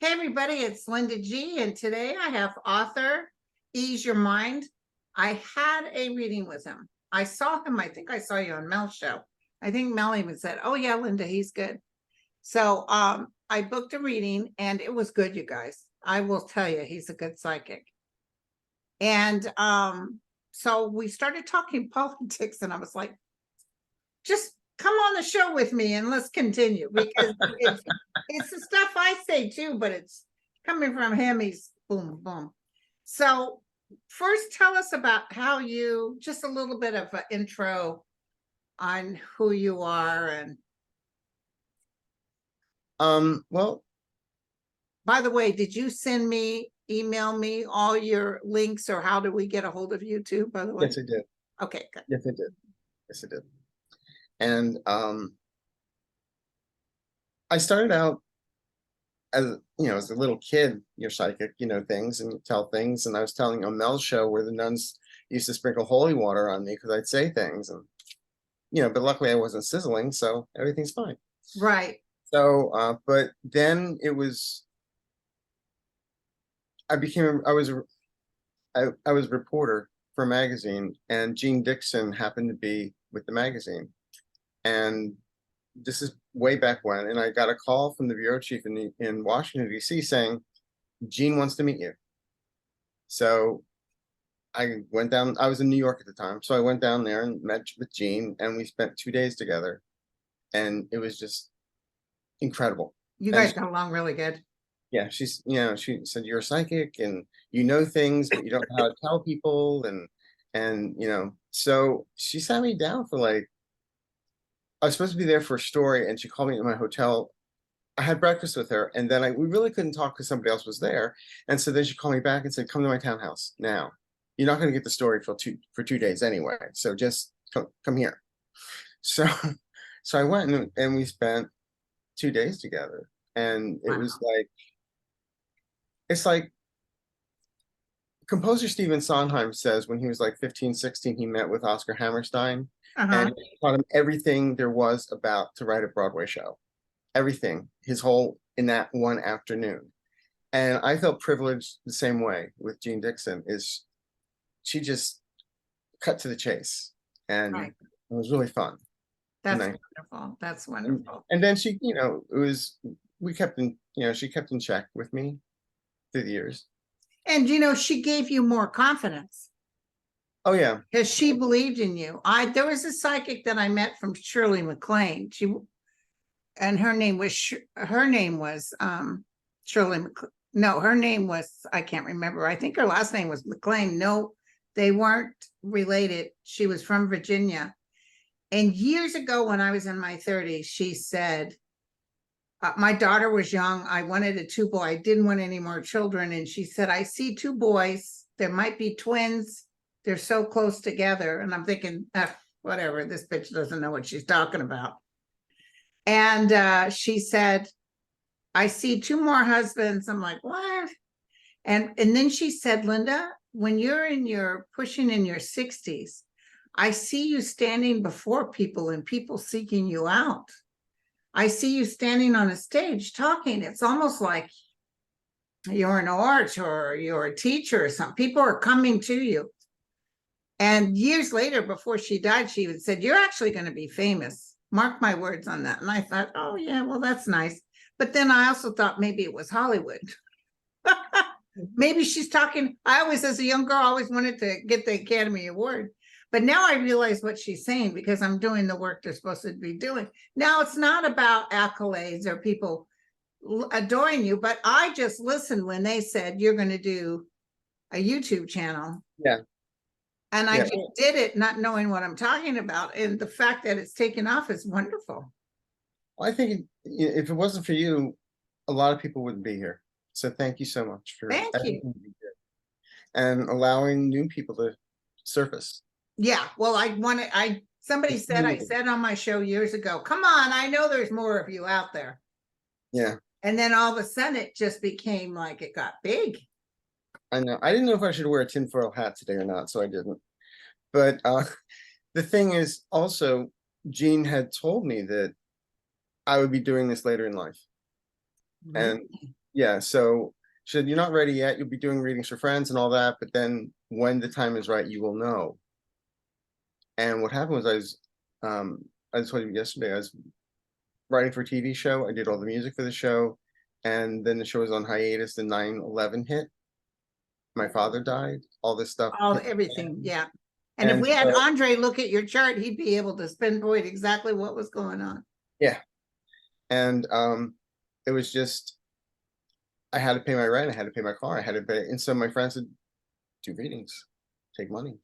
Hey everybody, it's Linda G, and today I have author Ease Your Mind. I had a reading with him. I saw him, I think I saw you on Mel's show. I think Mel even said, "Oh yeah, Linda, he's good." So I booked a reading and it was good, you guys. I will tell you, he's a good psychic. And so we started talking politics, and I was like, just come on the show with me and let's continue, because it's the stuff I say too, but it's coming from him. He's boom, boom. So first tell us about how you, just a little bit of an intro on who you are. And Well, by the way, did you email me all your links, or how do we get a hold of you too, by the way? yes, I did. Okay, good. Yes, I did. Yes, I did. And I started out as as a little kid. You're psychic, things and you tell things. And I was telling on Mel's show where the nuns used to sprinkle holy water on me because I'd say things, and but luckily I wasn't sizzling, so everything's fine. Right. So, but then it was I became I was a reporter for a magazine, and Jean Dixon happened to be with the magazine. And this is way back when, and I got a call from the bureau chief in Washington, D.C. saying, Jean wants to meet you. So I went down, I was in New York at the time, so I went down there and met with Jean, and we spent 2 days together, and it was just incredible. You guys got along really good. Yeah, she said, you're a psychic and you know things, but you don't know how to tell people. And so she sat me down for like, I was supposed to be there for a story, and she called me at my hotel. I had breakfast with her, and then we really couldn't talk because somebody else was there. And so then she called me back and said, come to my townhouse now. You're not going to get the story for 2 days anyway. So just come here. So, so I went, and we spent 2 days together. And it was like, it's like composer Stephen Sondheim says when he was like 15, 16, he met with Oscar Hammerstein, and he taught him everything there was about to write a Broadway show. Everything, his whole, in that one afternoon. And I felt privileged the same way with Jean Dixon. Is she just cut to the chase, and it was really fun. That's wonderful. That's wonderful. And then she, we kept in, she kept in check with me through the years. And she gave you more confidence. Oh yeah, because she believed in you. There was a psychic that I met from Shirley MacLaine. And her name was Shirley MacLaine. No, her name was, I can't remember. I think her last name was MacLaine. No, they weren't related. She was from Virginia. And years ago, when I was in my 30s, she said, my daughter was young. I wanted a two boy. I didn't want any more children. And she said, I see two boys. There might be twins. They're so close together. And I'm thinking, whatever, this bitch doesn't know what she's talking about. And she said, I see two more husbands. I'm like, what? And then she said, Linda, when you're pushing in your 60s, I see you standing before people and people seeking you out. I see you standing on a stage talking. It's almost like you're an orator or you're a teacher or something. People are coming to you. And years later, before she died, she would said, you're actually going to be famous. Mark my words on that. And I thought, oh yeah, well, that's nice. But then I also thought maybe it was Hollywood. Maybe she's talking. I always, as a young girl, always wanted to get the Academy Award. But now I realize what she's saying, because I'm doing the work they're supposed to be doing. Now it's not about accolades or people adoring you, but I just listened when they said you're going to do a YouTube channel. Yeah. And I just did it not knowing what I'm talking about. And the fact that it's taken off is wonderful. Well, I think if it wasn't for you, a lot of people wouldn't be here. So thank you so much for everything you did and allowing new people to surface. Yeah, well, somebody said, I said on my show years ago, come on, I know there's more of you out there. Yeah. And then all of a sudden it just became like it got big. I know. I didn't know if I should wear a tinfoil hat today or not, so I didn't. But the thing is also, Jean had told me that I would be doing this later in life. And Yeah, so she said, you're not ready yet. You'll be doing readings for friends and all that, but then when the time is right, you will know. And what happened was I just told you yesterday, I was writing for a TV show. I did all the music for the show. And then the show was on hiatus. The 9/11 hit. My father died. All this stuff All, hit. everything, yeah. And if And we had so, Andre look at your chart, he'd be able to pinpoint exactly what was going on. yeah. And it was just, I had to pay my rent. I had to pay my car. I had to pay. And so my friend said, do readings, take money.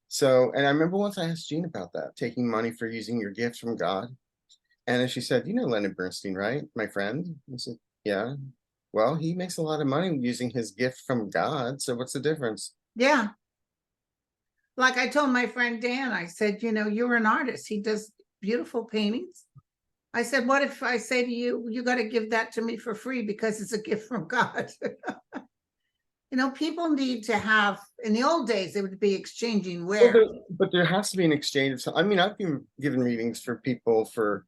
So, and I remember once I asked Jean about that, taking money for using your gifts from God. And then she said, you know Leonard Bernstein, right? My friend. I said, yeah. Well, he makes a lot of money using his gift from God. So what's the difference? Yeah. Like I told my friend Dan, I said, you know, you're an artist. He does beautiful paintings. I said, what if I say to you, you got to give that to me for free because it's a gift from God? You know, people need to have, in the old days, it would be exchanging Well, wares. but there has to be an exchange of some, I mean, I've been given readings for people for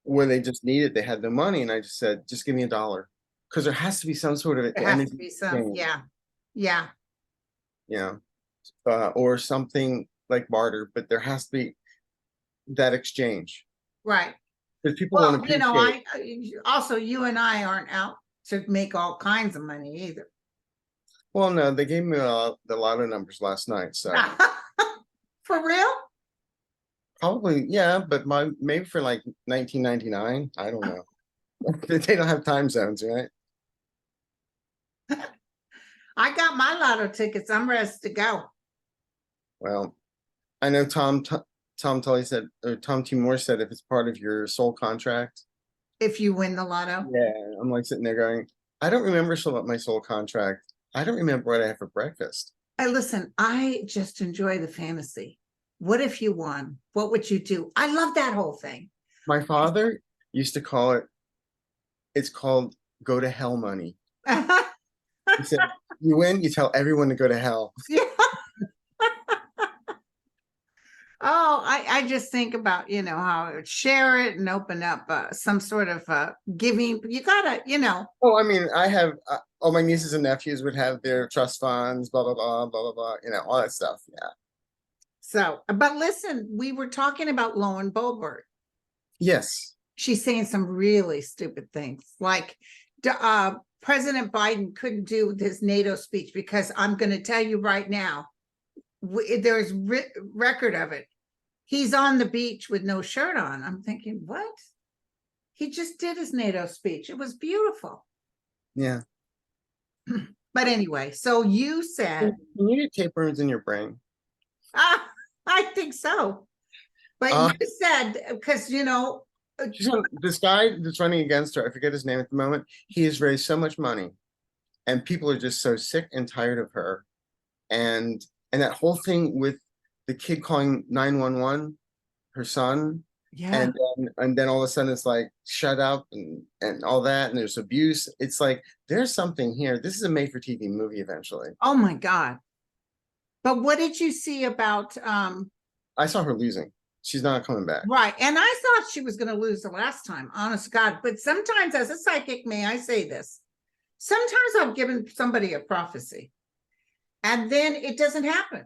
where they just needed, they had no money, and I just said, just give me $1. Because there has to be some sort of There has to energy be some, exchange, yeah, yeah, you know, or something like barter, but there has to be that exchange. right. Because people don't Well, you know, appreciate. also, you and I aren't out to make all kinds of money either. Well, no, they gave me the lotto numbers last night, so For real? probably yeah, but maybe for like 1999. I don't know. They don't have time zones, right? I got my lotto tickets. I'm ready to go. Well, I know Tom Tully said, or Tom Timur said, if it's part of your soul contract. If you win the lotto. Yeah, I'm like sitting there going, I don't remember my soul contract. I don't remember what I had for breakfast. Listen, I just enjoy the fantasy. What if you won? What would you do? I love that whole thing. My father used to call it, it's called go to hell money. He said, you win, you tell everyone to go to hell. Yeah. Oh, I just think about, you know, how I would share it and open up some sort of giving. You gotta, you know. Oh, I mean, I have all my nieces and nephews would have their trust funds, blah, blah, blah, blah, blah, blah, you know, all that stuff. Yeah. So, but listen, we were talking about Lauren Boebert. Yes. She's saying some really stupid things like President Biden couldn't do this NATO speech because I'm going to tell you right now, there's record of it. He's on the beach with no shirt on. I'm thinking, what? He just did his NATO speech. It was beautiful. Yeah. But anyway, so you said, Can you get tapeworms in your brain? I think so. But you said, because, you know, this guy that's running against her, I forget his name at the moment, he has raised so much money and people are just so sick and tired of her. And that whole thing with the kid calling 911, her son, yeah, and then all of a sudden it's like shut up and all that, and there's abuse. It's like there's something here. This is a made for TV movie eventually. oh my God. But what did you see about I saw her losing. She's not coming back. right? And I thought she was going to lose the last time, honest to God. But sometimes, as a psychic, may I say this? Sometimes I've given somebody a prophecy, and then it doesn't happen,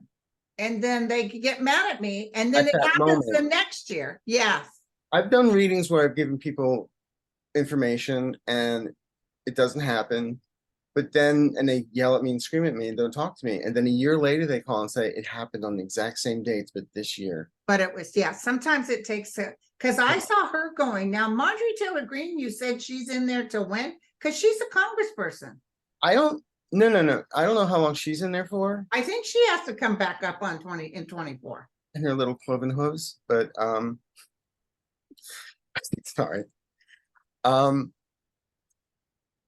and then they get mad at me, and then At it that happens the moment. next year. Yes. I've done readings where I've given people information and it doesn't happen. But then, and they yell at me and scream at me and don't talk to me. And then a year later, they call and say it happened on the exact same dates, but this year. But it was, yeah, sometimes it takes a, because I saw her going. Now, Marjorie Taylor Greene, you said she's in there to win because she's a congressperson. No. I don't know how long she's in there for. I think she has to come back up on 24. In her little cloven hooves, but sorry.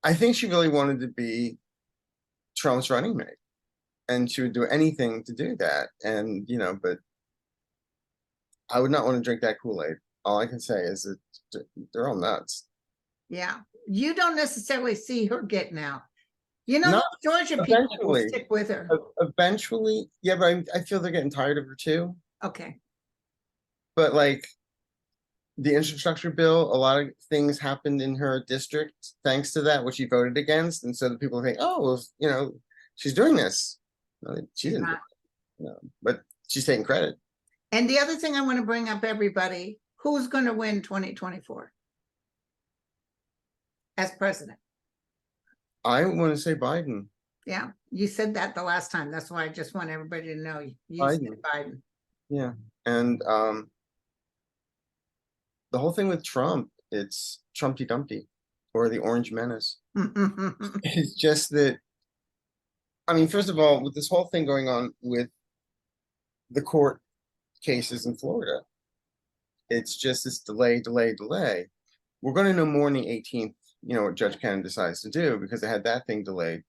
I think she really wanted to be Trump's running mate, and she would do anything to do that. And you know, but I would not want to drink that Kool-Aid. All I can say is that they're all nuts. Yeah, you don't necessarily see her getting out. You know, No, Georgia people will eventually. stick with her. Eventually, yeah, but I feel they're getting tired of her too. Okay. But like, the infrastructure bill, a lot of things happened in her district thanks to that, which she voted against. And so the people think, oh, well, you know, she's doing this. No, she She's didn't, do not. it, no, but she's taking credit. And the other thing I want to bring up, everybody, who's going to win 2024 as president? I want to say Biden. Yeah, you said that the last time. That's why I just want everybody to know you said Biden. Yeah. And the whole thing with Trump, it's Trumpy Dumpty or the Orange Menace. It's just that, I mean, first of all, with this whole thing going on with the court cases in Florida, it's just this delay. We're going to know more on the 18th, you know, what Judge Cannon decides to do, because they had that thing delayed.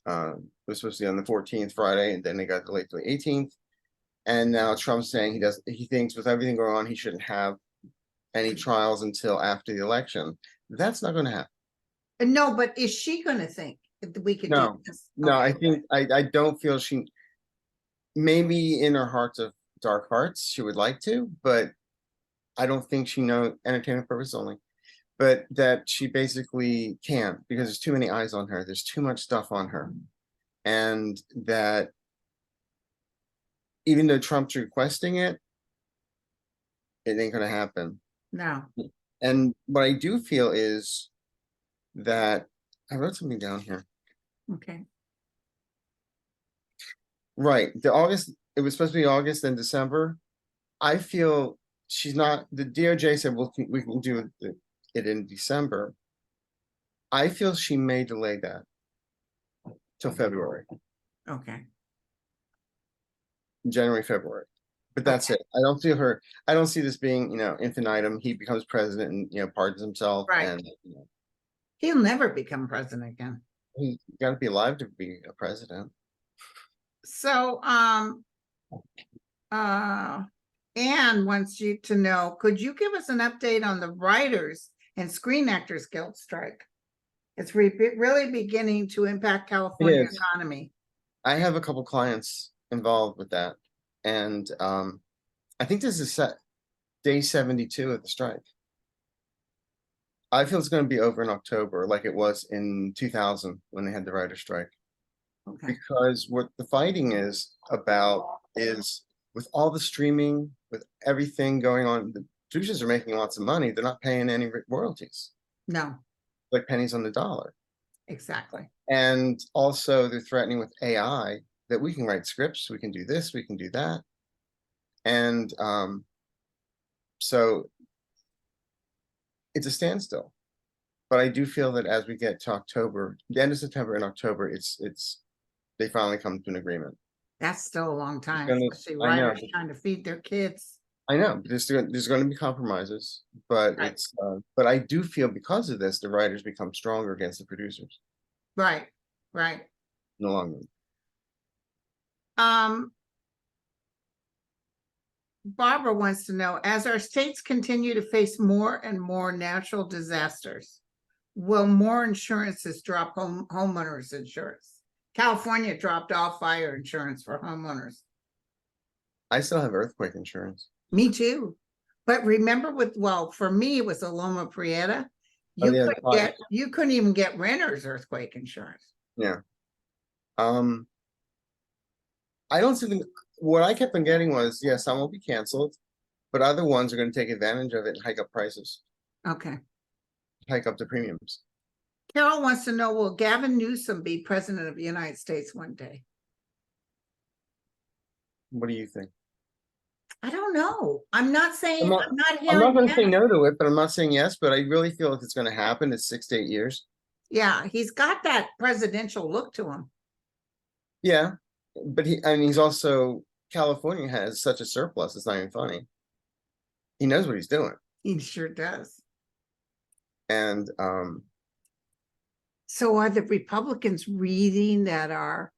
It was supposed to be on the 14th, Friday, and then they got delayed to the 18th. And now Trump's saying he thinks with everything going on, he shouldn't have any trials until after the election. That's not going to happen. No, but is she going to think that we could No, do this? no, Okay. I think I don't feel she. Maybe in her hearts of dark hearts, she would like to, but I don't think she knows, entertainment purpose only. But that she basically can't, because there's too many eyes on her. There's too much stuff on her, and that even though Trump's requesting it, it ain't gonna happen. No. And what I do feel is that I wrote something down here. Okay. Right, it was supposed to be August and December. I feel she's not, the DOJ said, we can do it in December. I feel she may delay that till February, Okay. January, February. But that's it. I don't see this being, you know, infinitum. He becomes president and, you know, pardons himself. Right. And, you know, He'll never become president again. he's got to be alive to be a president. So, Anne wants you to know, could you give us an update on the Writers and Screen Actors Guild strike? It's really beginning to impact California is. economy. I have a couple clients involved with that. And I think this is day 72 of the strike. I feel it's going to be over in October, like it was in 2000 when they had the writer's strike. Okay. Because what the fighting is about is, with all the streaming, with everything going on, the producers are making lots of money. They're not paying any royalties, No, like pennies on the dollar. exactly. And also they're threatening with AI that we can write scripts, we can do this, we can do that. And so it's a standstill. But I do feel that as we get to October, the end of September and October, they finally come to an agreement. That's still a long time, gonna- especially I know. writers trying to feed their kids. I know, but there's going to be compromises, but Right. but I do feel because of this, the writers become stronger against the producers Right, right. in the long run. Barbara wants to know, as our states continue to face more and more natural disasters, will more insurances drop homeowners insurance? California dropped all fire insurance for homeowners. I still have earthquake insurance. Me too. But remember for me, it was a Loma Prieta. Oh, yeah, You couldn't even get renters earthquake insurance. Yeah. I don't see what I kept on getting was, yeah, some will be canceled, but other ones are going to take advantage of it and hike up prices, Okay. hike up the premiums. Carol wants to know, will Gavin Newsom be president of the United States one day? What do you think? I don't know. I'm not saying, I'm not hearing going to say yes. no to it, but I'm not saying yes, but I really feel if it's going to happen, it's 6 to 8 years. Yeah, he's got that presidential look to him. Yeah, but he's also, California has such a surplus, it's not even funny. He knows what he's doing. He sure does. And so are the Republicans reading that our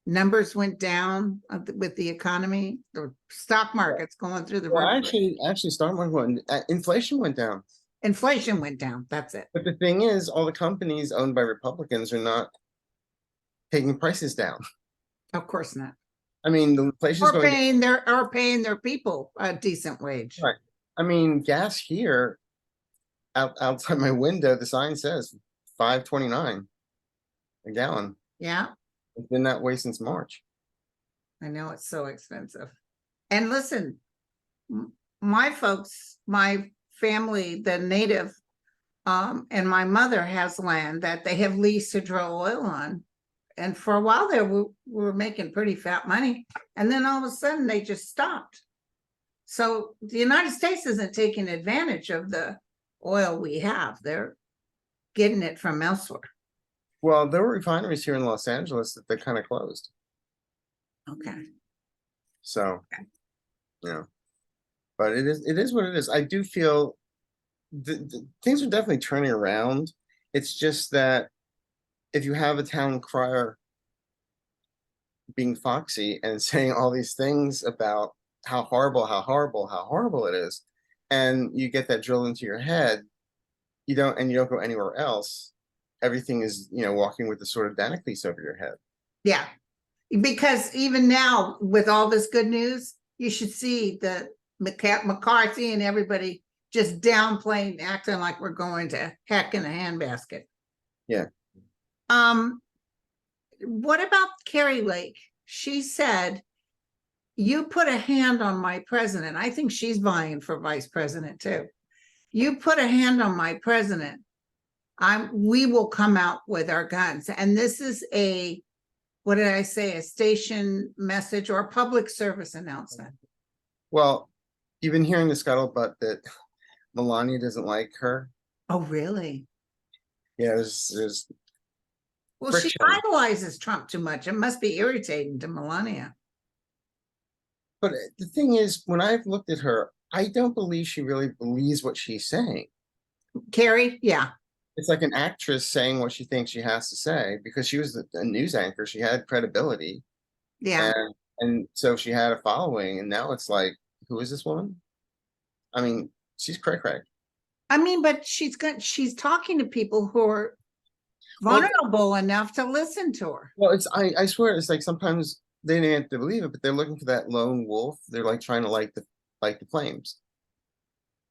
numbers went down with the economy? The stock market's going through the roof. actually stock market inflation went down. Inflation went down, that's it. But the thing is, all the companies owned by Republicans are not taking prices down. Of course not. I mean, the inflation's Or paying their people a decent wage. Right. I mean, gas here, outside my window, the sign says 5.29 a gallon. Yeah, It's been that way since March. I know it's so expensive. And listen, my folks, my family, the native, and my mother has land that they have leased to drill oil on. And for a while there, we were making pretty fat money. And then all of a sudden they just stopped. So the United States isn't taking advantage of the oil we have. They're getting it from elsewhere. Well, there were refineries here in Los Angeles that they kind of closed. Okay. So, but it is what it is. I do feel things are definitely turning around. It's just that if you have a town crier being foxy and saying all these things about how horrible it is, and you get that drilled into your head, you don't go anywhere else. Everything is, walking with the sword of Damocles over your head. Yeah. Because even now, with all this good news, you should see the McCarthy and everybody just downplaying, acting like we're going to heck in a handbasket. Yeah. What about Carrie Lake? She said, you put a hand on my president. I think she's vying for vice president too. You put a hand on my president, we will come out with our guns. And this is what did I say? A station message or a public service announcement. Well, you've been hearing the scuttlebutt that Melania doesn't like her. Oh, really? Yeah, there's Well, friction. she idolizes Trump too much. It must be irritating to Melania. But the thing is, when I've looked at her, I don't believe she really believes what she's saying. Carrie, yeah. It's like an actress saying what she thinks she has to say because she was a news anchor. She had credibility. Yeah. And so she had a following. And now it's like, who is this woman? I mean, she's cray-cray. I mean, but she's talking to people who are vulnerable enough to listen to her. Well, I swear, it's like sometimes they didn't have to believe it, but they're looking for that lone wolf. They're like trying to light the flames.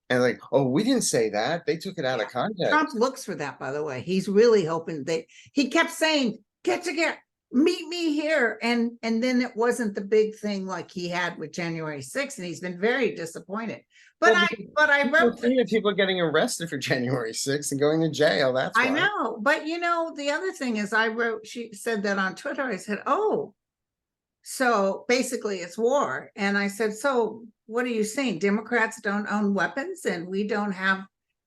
And like, oh, we didn't say that. They took it out of context. Trump looks for that, by the way. He's really hoping he kept saying, get together, meet me here. And then it wasn't the big thing like he had with January 6th. And he's been very disappointed. But I wrote people are getting arrested for January 6th and going to jail. That's why. I know. But the other thing is she said that on Twitter. I said, oh, so basically it's war. And I said, so what are you saying? Democrats don't own weapons and we don't have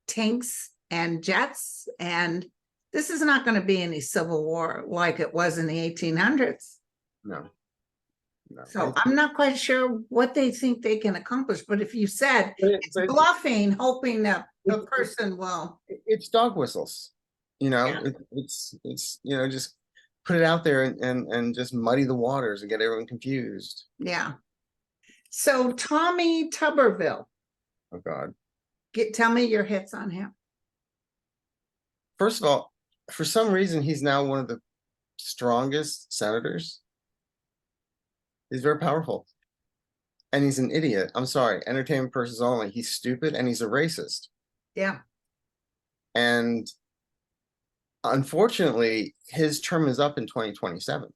tanks and jets. And this is not going to be any civil war like it was in the 1800s. No. So I'm not quite sure what they think they can accomplish. But if you said it's bluffing, hoping that the person will. It's dog whistles, it's just put it out there and just muddy the waters and get everyone confused. Yeah. So Tommy Tuberville. Oh God. Tell me your hits on him. First of all, for some reason, he's now one of the strongest senators. He's very powerful. And he's an idiot. I'm sorry. Entertainment purposes only. He's stupid and he's a racist. Yeah. And unfortunately, his term is up in 2027.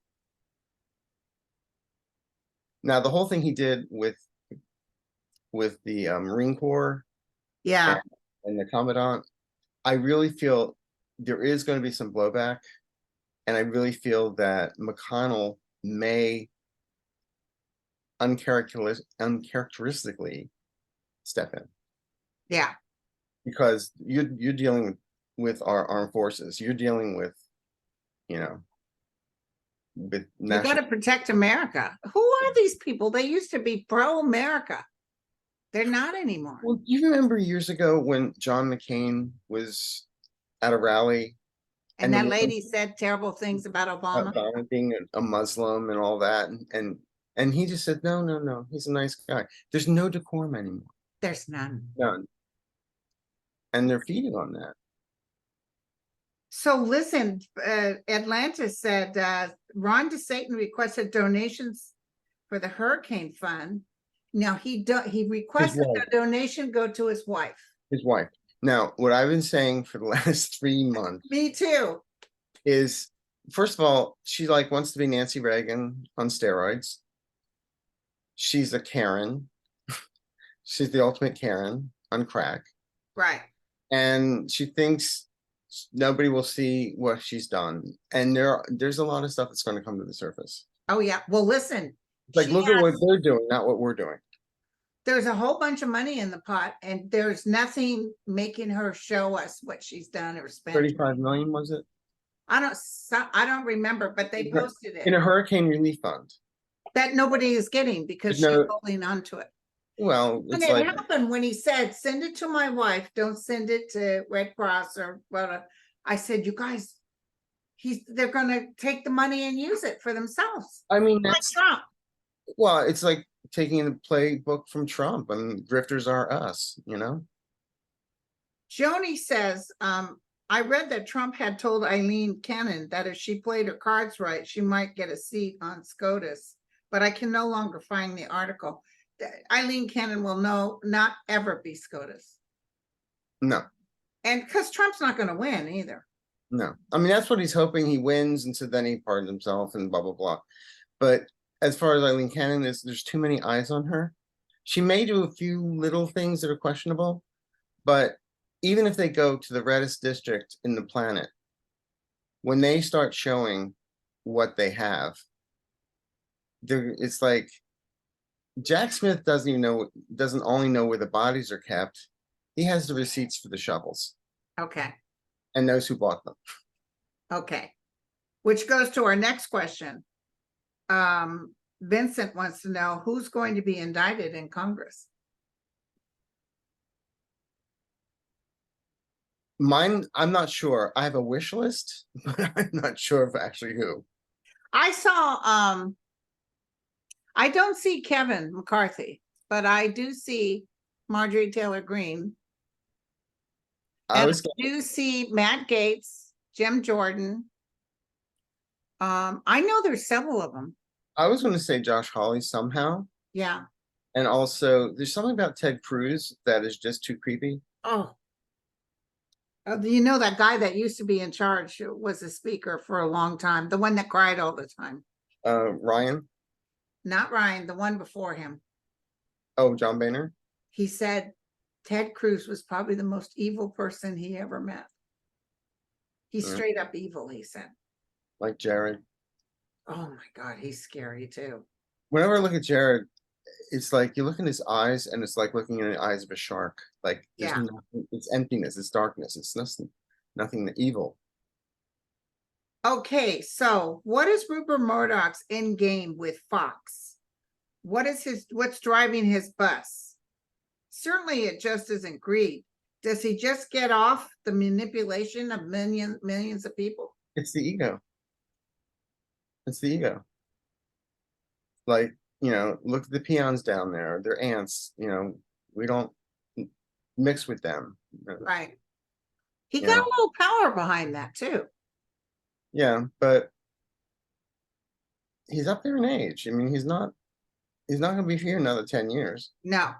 Now, the whole thing he did with the Marine Corps, yeah, and the Commandant, I really feel there is going to be some blowback, and I really feel that McConnell may uncharacteristically step in. Yeah, because you're dealing with our armed forces. You're dealing with, with you got to protect America. Who are these people? They used to be pro-America. They're not anymore. Well, do you remember years ago when John McCain was at a rally? And that lady said terrible things about Obama. About being a Muslim and all that. And he just said, no, he's a nice guy. There's no decorum anymore. There's none. None. And they're feeding on that. So listen, Atlantis said, Ron DeSatan requested donations for the hurricane fund. Now, he requested wife. a donation go to his wife. His wife. Now, what I've been saying for the last 3 months Me too. is, first of all, she like wants to be Nancy Reagan on steroids. She's a Karen. She's the ultimate Karen on crack. Right. And she thinks nobody will see what she's done. And there's a lot of stuff that's going to come to the surface. Oh, yeah. Well, listen, Like, she look at what has- they're doing, not what we're doing. there's a whole bunch of money in the pot, and there's nothing making her show us what she's done or spent. 35 million, was it? I don't remember, but they posted In it a hurricane relief fund. that nobody is getting because There's she's no- holding on to it. Well, And it's it like, happened when he said, send it to my wife, don't send it to Red Cross or whatever. I said, you guys, they're gonna take the money and use it for themselves. I mean, Like that's, Trump. well, it's like taking the playbook from Trump, and grifters are us, you know? Joni says, I read that Trump had told Eileen Cannon that if she played her cards right, she might get a seat on SCOTUS, but I can no longer find the article. Eileen Cannon will not ever be SCOTUS. No, And because Trump's not gonna win either. no. I mean, that's what he's hoping, he wins, and so then he pardons himself and blah, blah, blah. But as far as Eileen Cannon is, there's too many eyes on her. She may do a few little things that are questionable, but even if they go to the reddest district in the planet, when they start showing what they have, it's like Jack Smith doesn't only know where the bodies are kept. He has the receipts for the shovels Okay, and knows who bought them. okay. Which goes to our next question. Vincent wants to know who's going to be indicted in Congress. Mine, I'm not sure. I have a wish list, but I'm not sure of actually who. I saw, I don't see Kevin McCarthy, but I do see Marjorie Taylor Greene. I And was I do see Matt Gaetz, Jim Jordan. I know there's several of them. going to say Josh Hawley somehow. Yeah. And also, there's something about Ted Cruz that is just too creepy. Oh. You know, that guy that used to be in charge was a speaker for a long time, the one that cried all the time. Ryan. Not Ryan, the one before him. Oh, John Boehner. He said Ted Cruz was probably the most evil person he ever met. He's Yeah. straight up evil, he said. Like Jared. Oh my God, he's scary too. Whenever I look at Jared, it's like you look in his eyes and it's like looking in the eyes of a shark. Like there's Yeah. nothing, it's emptiness, it's darkness, it's nothing evil. Okay, so what is Rupert Murdoch's end game with Fox? What's driving his bus? Certainly it just isn't greed. Does he just get off the manipulation of millions of people? It's the ego. It's the ego. Like, look at the peons down there, they're ants, we don't mix with them. Right. He Yeah. got a little power behind that too. Yeah, but he's up there in age. I mean, he's not gonna be here another 10 years. No.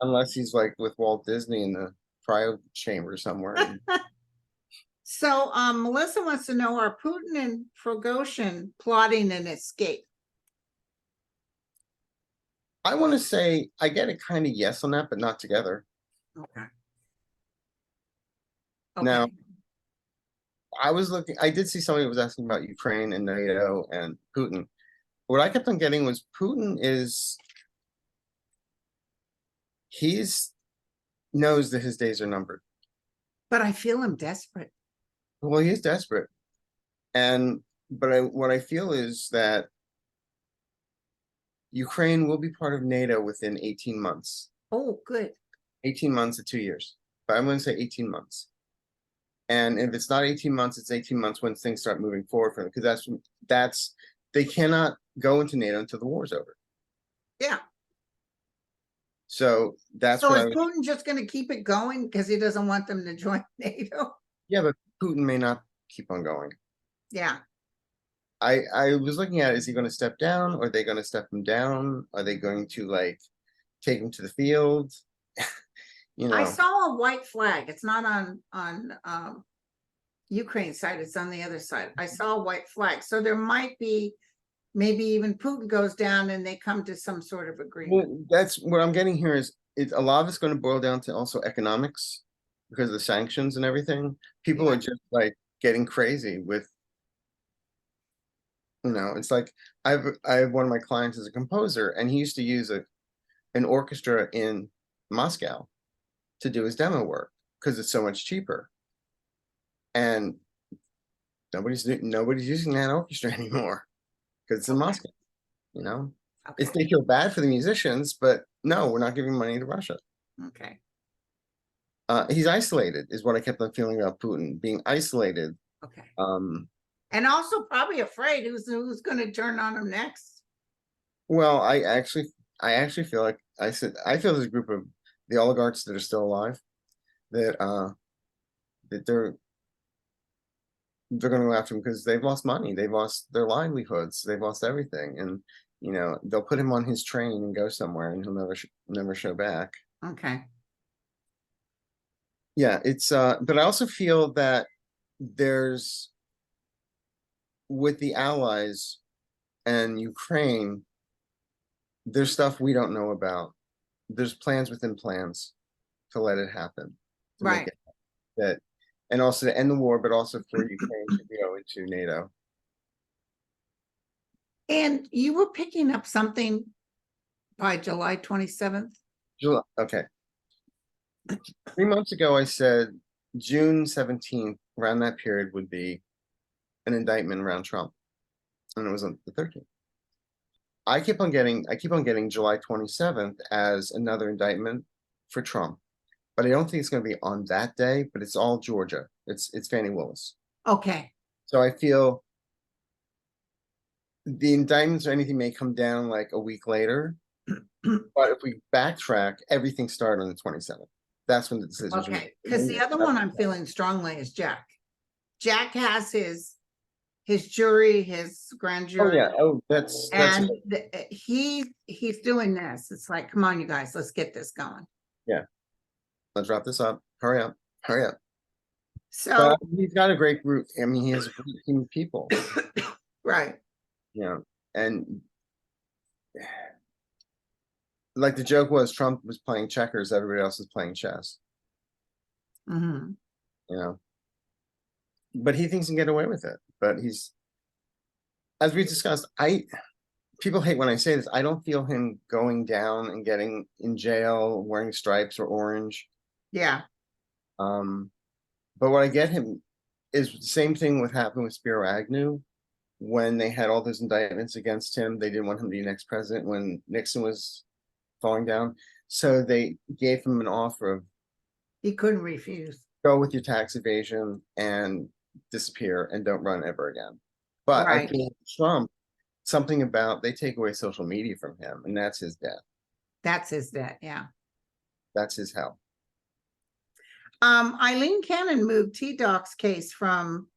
Unless he's like with Walt Disney in the cryo chamber somewhere. So Melissa wants to know, are Putin and Prigozhin plotting an escape? I want to say I get a kind of yes on that, but not together. Okay. Now, I did see somebody was asking about Ukraine and NATO and Putin. What I kept on getting was he's knows that his days are numbered. But I feel him desperate. Well, he is desperate. But what I feel is that Ukraine will be part of NATO within 18 months. Oh, good. 18 months to 2 years. But I'm going to say 18 months. And if it's not 18 months, it's 18 months when things start moving forward for them. Because they cannot go into NATO until the war's over. Yeah. So that's So what is Putin just going to keep it going because he doesn't want them to join NATO? Yeah, but Putin may not keep on going. Yeah. I was looking at, is he going to step down? Or are they going to step him down? Are they going to take him to the field. You I know, saw a white flag. It's not on Ukraine side, it's on the other side. I saw a white flag. So there might be, maybe even Putin goes down and they come to some sort of agreement. well, that's what I'm getting here is a lot of it's going to boil down to also economics because of the sanctions and everything. People are Yeah. just like getting crazy with, it's like I have one of my clients as a composer, and he used to use an orchestra in Moscow to do his demo work because it's so much cheaper. And nobody's using that orchestra anymore because it's in Okay. Moscow, you know? It's Okay, they feel bad for the musicians, but no, we're not giving money to Russia. okay, He's isolated, is what I kept on feeling about Putin, being isolated. okay. Um, And also probably afraid who's gonna turn on him next. well, I actually feel like I feel there's a group of the oligarchs that are still alive that they're going to go after him because they've lost money, they've lost their livelihoods, they've lost everything, and they'll put him on his train and go somewhere, and he'll never show back. Okay, Yeah, it's but I also feel that there's with the allies and Ukraine, there's stuff we don't know about. There's plans within plans to let it happen, to make right. it that, and also to end the war, but also for Ukraine to go into NATO. And you were picking up something by July 27th? Okay. 3 months ago, I said June 17th, around that period, would be an indictment around Trump, and it was on the 13th. I keep on getting July 27th as another indictment for Trump, but I don't think it's going to be on that day. But it's all Georgia. It's Fannie Willis. Okay, So I feel the indictments or anything may come down like a week later. But if we backtrack, everything started on the 27th. That's when the decisions were okay. made. Because the other one I'm feeling strongly is Jack. Jack has his jury, his grand Oh jury. yeah. Oh, that's And he's doing this. It's like, come on, you guys, let's get this going. yeah. Let's wrap this up. Hurry up. Hurry up. So, But he's got a great group. I mean, he has a great team of people. right, And like the joke was, Trump was playing checkers, everybody else was playing chess. hmm You know, but he thinks he can get away with it. But as we discussed, people hate when I say this. I don't feel him going down and getting in jail, wearing stripes or orange. yeah, But what I get him is the same thing with happened with Spiro Agnew when they had all those indictments against him. They didn't want him to be next president when Nixon was falling down. So they gave him an offer of he couldn't refuse. go with your tax evasion and disappear and don't run ever again. But I Right. feel Trump, something about they take away social media from him, and that's his death. That's his debt, yeah. That's his hell. Eileen Cannon moved T-Doc's case from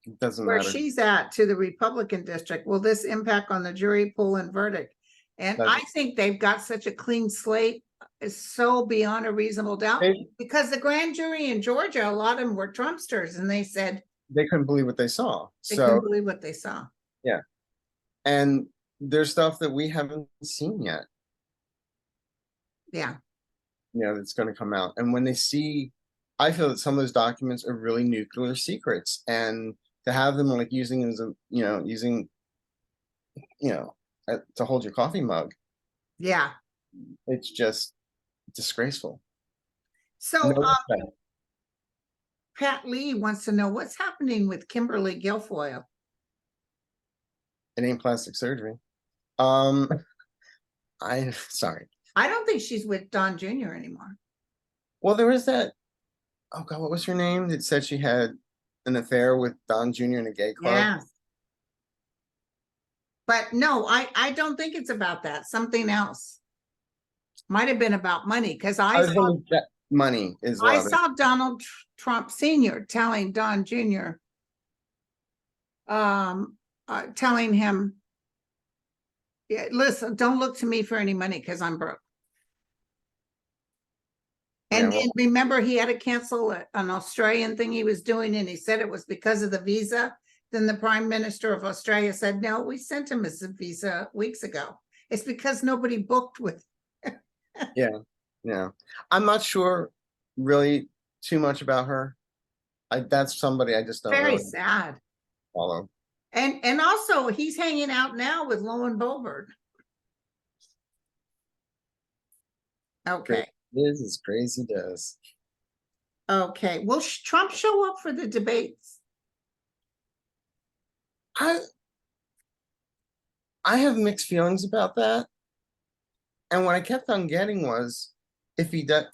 It doesn't where matter. she's at to the Republican district. Will this impact on the jury pool and verdict? And I Doesn't. think they've got such a clean slate, is so beyond a reasonable doubt. Because the grand jury in Georgia, a lot of them were Trumpsters, and they said They couldn't believe what they saw. they So couldn't believe what they saw. and there's stuff that we haven't seen yet, Yeah, that's going to come out. And when they see, I feel that some of those documents are really nuclear secrets, and to have them like using as a, to hold your coffee mug, yeah. it's just disgraceful. So No respect. Pat Lee wants to know what's happening with Kimberly Guilfoyle. It ain't plastic surgery. Sorry. I don't think she's with Don Jr. anymore. Well, there was that. Oh God, what was her name? That said she had an affair with Don Jr. in a gay club. Yes. But no, I don't think it's about that. Something else. Might have been about money because I saw that money is. I saw Donald Trump Sr. telling Don Jr. Telling him, yeah, listen, don't look to me for any money because I'm broke. And well, then remember, he had to cancel an Australian thing he was doing, and he said it was because of the visa. Then the Prime Minister of Australia said, no, we sent him his visa weeks ago. It's because nobody booked with. yeah. I'm not sure really too much about her. That's somebody I just don't Very really sad. follow. And also he's hanging out now with Lauren Boebert. Okay, Liz is crazy does. okay. Will Trump show up for the debates? I have mixed feelings about that. And what I kept on getting was if he does,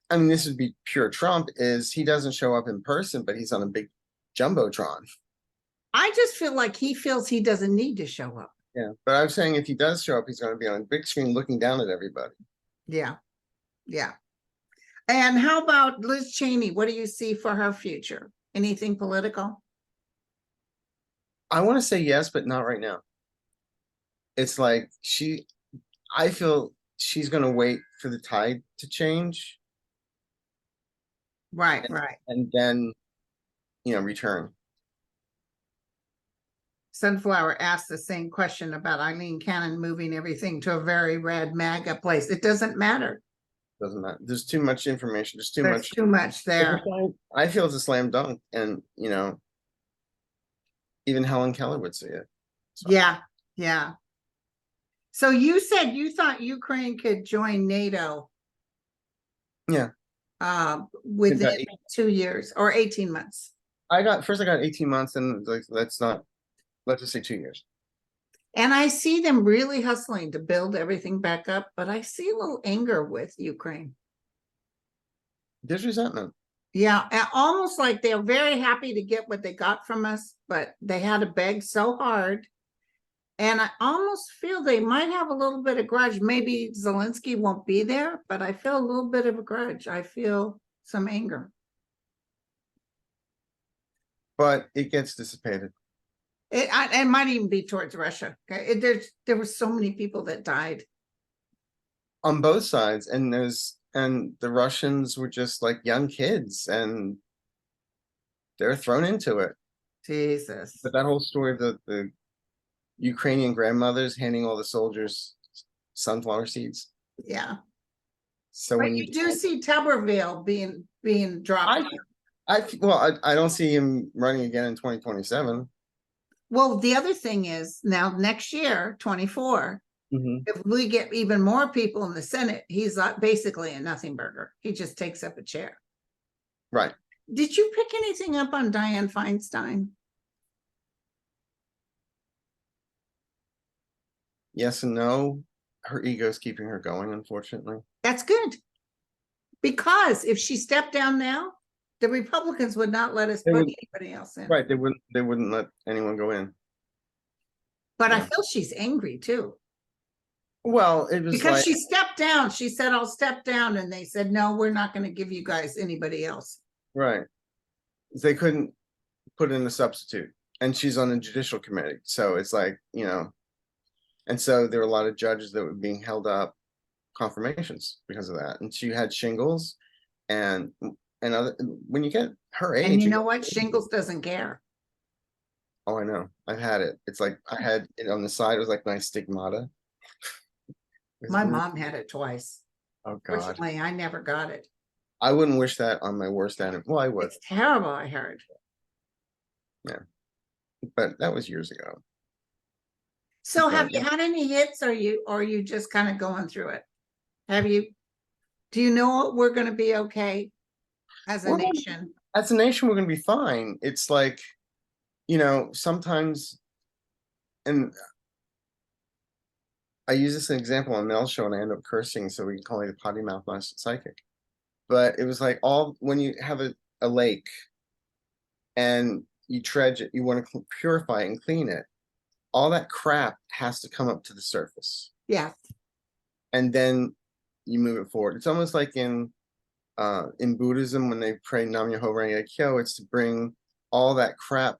I mean, this would be pure Trump, is he doesn't show up in person, but he's on a big jumbotron. I just feel like he feels he doesn't need to show up. Yeah. But I'm saying if he does show up, he's going to be on a big screen looking down at everybody. Yeah, yeah. And how about Liz Cheney? What do you see for her future? Anything political? I want to say yes, but not right now. It's like I feel she's going to wait for the tide to change Right, right. and then, return. Sunflower asked the same question about Eileen Cannon moving everything to a very red MAGA place. It doesn't matter. Doesn't matter. There's too much information. There's too There's much. too much there. I feel it's a slam dunk, and even Helen Keller would see it. So, Yeah, yeah. So you said you thought Ukraine could join NATO. Yeah. Within 2 years or 18 months. I got 18 months, and like let's just say 2 years. And I see them really hustling to build everything back up, but I see a little anger with Ukraine. There's resentment. Yeah, almost like they're very happy to get what they got from us, but they had to beg so hard. And I almost feel they might have a little bit of grudge. Maybe Zelensky won't be there, but I feel a little bit of a grudge. I feel some anger. But it gets dissipated. It might even be towards Russia. Okay? There were so many people that died On both sides, and the Russians were just like young kids, and they're thrown into it. Jesus. But that whole story of the Ukrainian grandmothers handing all the soldiers sunflower seeds. Yeah. So but when you do see Tuberville being dropped. I don't see him running again in 2027. Well, the other thing is now next year, 24, if we get even more people in the Senate, he's basically a nothing burger. He just takes up a chair. Right. Did you pick anything up on Dianne Feinstein? Yes and no. Her ego's keeping her going, unfortunately. That's good. Because if she stepped down now, the Republicans would not let us put anybody else in. Right. They wouldn't let anyone go in. But I feel she's angry too. Well, it was because she stepped down. She said, I'll step down. And they said, no, we're not going to give you guys anybody else. Right. They couldn't put in a substitute. And she's on the judicial committee. So it's like, and so there were a lot of judges that were being held up confirmations because of that. And she had shingles and other, when you get her age. And you know what? Shingles doesn't care. Oh, I know. I've had it. It's like I had it on the side. It was like my stigmata. My mom had it twice. Oh God. Fortunately, I never got it. I wouldn't wish that on my worst enemy. Well, I would. It's terrible, I heard. Yeah. But that was years ago. So have you had any hits, or are you just kind of going through it? Do you know what we're going to be okay as a nation? As a nation, we're going to be fine. It's like, sometimes, and I use this as an example on Mel's show and I end up cursing, so we can call it a potty mouth psychic. But it was like when you have a lake and you dredge it, you want to purify it and clean it. All that crap has to come up to the surface. Yeah. And then you move it forward. It's almost like in Buddhism when they pray Nam Myoho Renge Kyo, it's to bring all that crap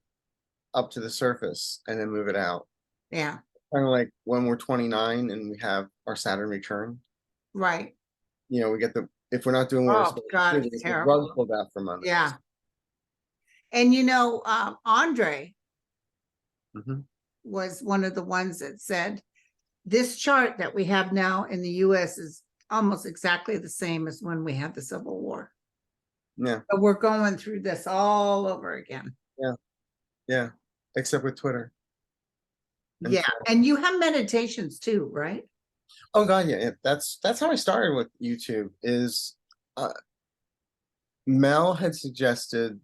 up to the surface and then move it out. Yeah. Kind of like when we're 29 and we have our Saturn return. Right. We get if we're not doing what we're Oh, supposed to God, do, it's we get the terrible. rug pulled out from under us. Yeah. And you know, Andre Mhm. was one of the ones that said, this chart that we have now in the US is almost exactly the same as when we had the Civil War. Yeah, But we're going through this all over again. yeah, except with Twitter. And Yeah, Twitter. and you have meditations too, right? Oh God, yeah, that's how I started with YouTube. Is uh, Mel had suggested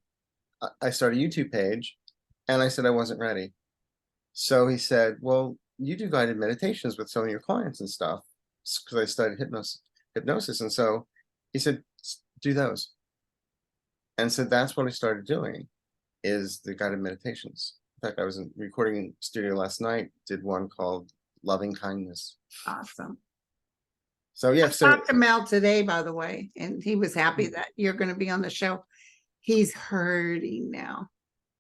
I start a YouTube page, and I said I wasn't ready. So he said, "Well, you do guided meditations with some of your clients and stuff," because I studied hypnosis, and so he said, "Do those." And so that's what I started doing, is the guided meditations. In fact, I was in recording studio last night, did one called Loving Kindness. Awesome. So yeah, I so talked to Mel today, by the way, and he was happy that you're going to be on the show. He's hurting now.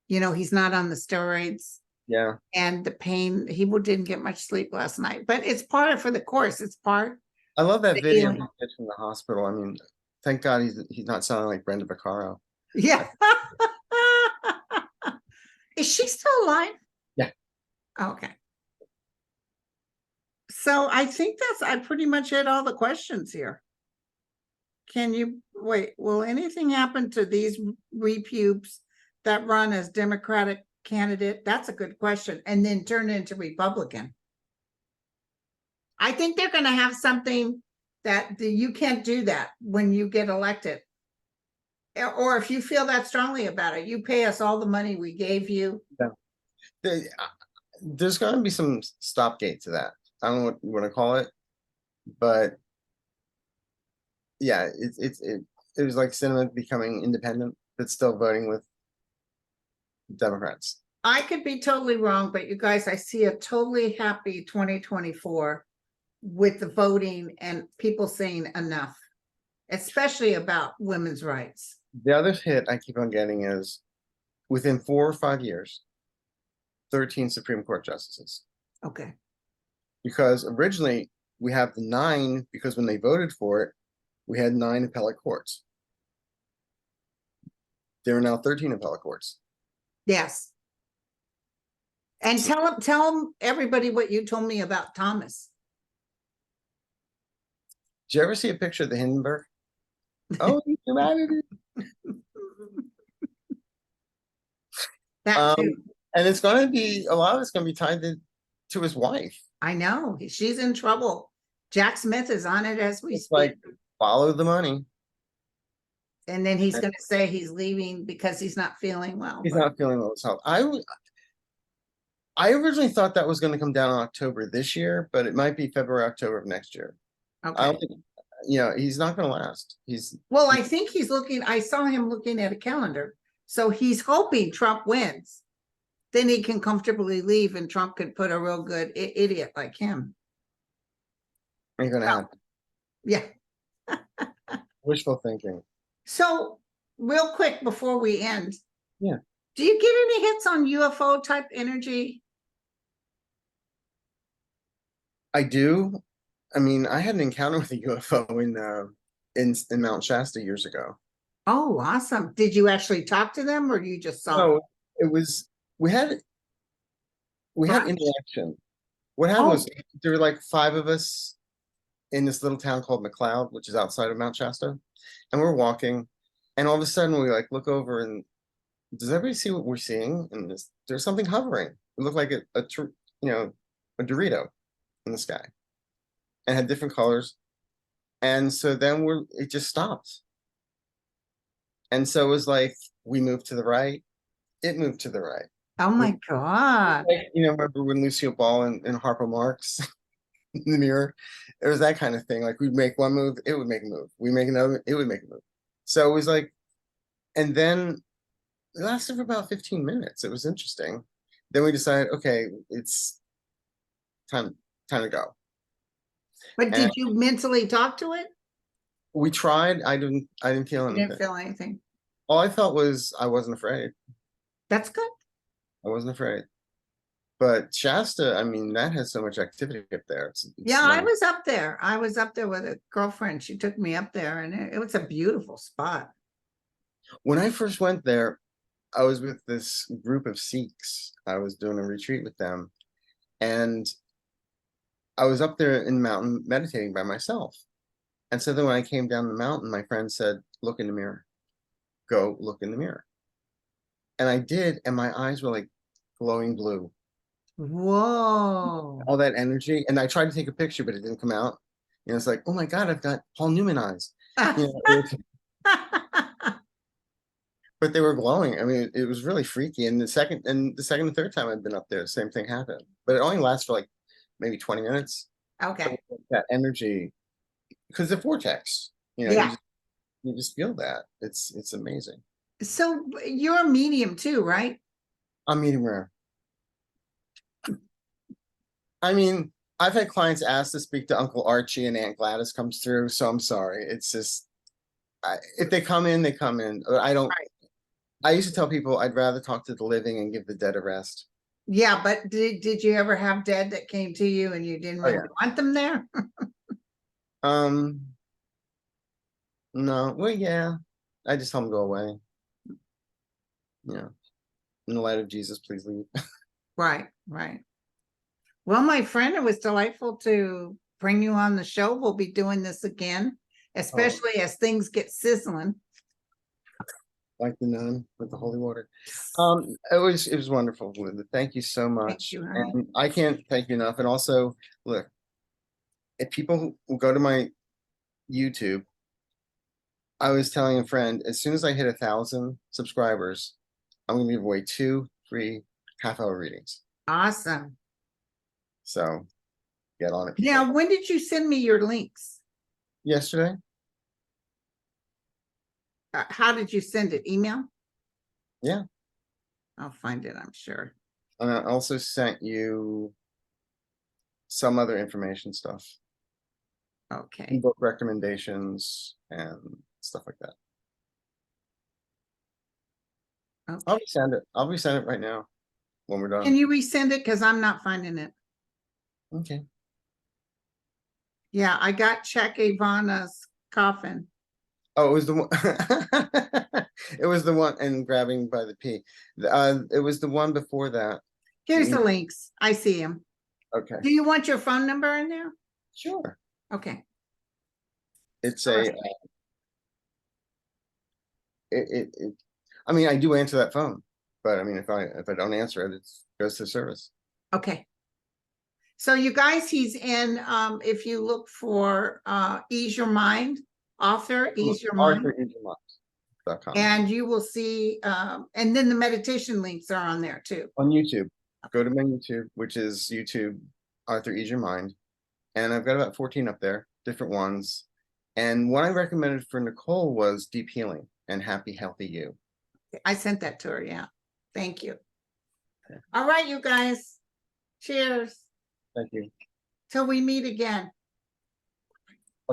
You know, he's not on the steroids yeah, and the pain. He didn't get much sleep last night, but it's part of for the course. It's part I love that the video he healing. did from the hospital. I mean, thank God he's not sounding like Brenda Vaccaro. Yeah. Is she still alive? Yeah. Okay. So I think I pretty much hit all the questions here. Can you wait? Will anything happen to these repubes that run as Democratic candidate? That's a good question. And then turn into Republican. I think they're going to have something that you can't do that when you get elected. Or if you feel that strongly about it, you pay us all the money we gave you. There's going to be some stopgate to that. I don't know what you want to call it, but yeah, it was like cinema becoming independent, but still voting with Democrats. I could be totally wrong, but you guys, I see a totally happy 2024 with the voting and people saying enough, especially about women's rights. The other hit I keep on getting is within 4 or 5 years, 13 Supreme Court justices. Okay. Because originally we have the 9 because when they voted for it, we had 9 appellate courts. There are now 13 appellate courts. Yes. And tell them everybody what you told me about Thomas. Did you ever see a picture of the Hindenburg? Oh, humanity. That too. And it's going to be, a lot of it's going to be tied to his wife. I know she's in trouble. Jack Smith is on it as we It's speak. like, follow the money. And then he's going to say he's leaving because he's not feeling well. He's not feeling well himself. I originally thought that was going to come down in October this year, but it might be February, October of next year. I Okay. don't think, he's not going to last. Well, I think he's looking, I saw him looking at a calendar. So he's hoping Trump wins. Then he can comfortably leave and Trump could put a real good idiot like him. ain't going to happen. Yeah. Wishful thinking. So real quick before we end. Yeah. Do you get any hits on UFO type energy? I do. I mean, I had an encounter with a UFO in Mount Shasta years ago. Oh, awesome. Did you actually talk to them or you just saw? No, it was, we had Right. interaction. What happened was Oh. there were like 5 of us in this little town called McLeod, which is outside of Mount Shasta. And we're walking, and all of a sudden we like look over and does everybody see what we're seeing? And there's something hovering. It looked like a Dorito in the sky and had different colors. And so then it just stopped. And so it was like, we moved to the right, it moved to the right. Oh my God. Like, remember when Lucille Ball and Harpo Marx in the mirror? It was that kind of thing. Like we'd make one move, it would make a move. We make another, it would make a move. So it was like, and then it lasted for about 15 minutes. It was interesting. Then we decided, okay, it's time to go. But did you mentally talk to it? We tried. I didn't feel You anything. didn't feel anything. All I felt was I wasn't afraid. That's good. I wasn't afraid. But Shasta, I mean, that has so much activity up there. It's Yeah, I not- was up there. I was up there with a girlfriend. She took me up there and it was a beautiful spot. When I first went there, I was with this group of Sikhs. I was doing a retreat with them, and I was up there in the mountain meditating by myself. And so then when I came down the mountain, my friend said, "Look in the mirror. Go look in the mirror." And I did, and my eyes were like glowing blue. Whoa. All that energy. And I tried to take a picture, but it didn't come out. You know, it's like, oh my God, I've got Paul Newman eyes. You know, but they were glowing. I mean, it was really freaky. And the second and third time I'd been up there, same thing happened. But it only lasts for like maybe 20 minutes. Okay, That energy, because the vortex, you know, yeah. you just feel that. It's amazing. So you're a medium too, right? I'm medium rare. I mean, I've had clients ask to speak to Uncle Archie and Aunt Gladys comes through, so I'm sorry. It's just, if they come in, they come in. I don't. Right. I used to tell people I'd rather talk to the living and give the dead a rest. Yeah, but did you ever have dead that came to you and you didn't Oh, really yeah. want them there? Um, no, well, yeah, I just tell them go away. Yeah, in the light of Jesus, please leave. Right, right. Well, my friend, it was delightful to bring you on the show. We'll be doing this again, especially as things get sizzling. Like the nun with the holy water. It was wonderful, Linda. Thank you so much. you, honey. And I can't thank you enough. And also, look, if people who go to my YouTube, I was telling a friend, as soon as I hit 1,000 subscribers, I'm gonna give away 2 free half-hour readings. Awesome. So get on it. people. Now, when did you send me your links? Yesterday, How did you send it? Email? Yeah. I'll find it, I'm sure. and I also sent you some other information stuff, Okay. book recommendations and stuff like that. I'll Okay. resend it. I'll resend it right now when we're Can done. you resend it? Because I'm not finding it. Okay. Yeah, I got Check Ivana's coffin. Oh, it was the one. It was the one, and grabbing by the P. It was the one before that. Here's the links. I see them. Okay, Do you want your phone number in there? sure. Okay. It's All a. right. It. I mean, I do answer that phone, but I mean, if I don't answer it, it goes to service. Okay. So you guys, he's in, if you look for Ease Your Mind, author, Ease Your Mind, ArthurEagerMinds.com. and you will see, and then the meditation links are on there too. On YouTube, go to my YouTube, which is YouTube Arthur Ease Your Mind, and I've got about 14 up there, different ones. And one I recommended for Nicole was Deep Healing and Happy Healthy You. I sent that to her, yeah. Thank you. All right, you guys. Cheers. Thank you. Till we meet again.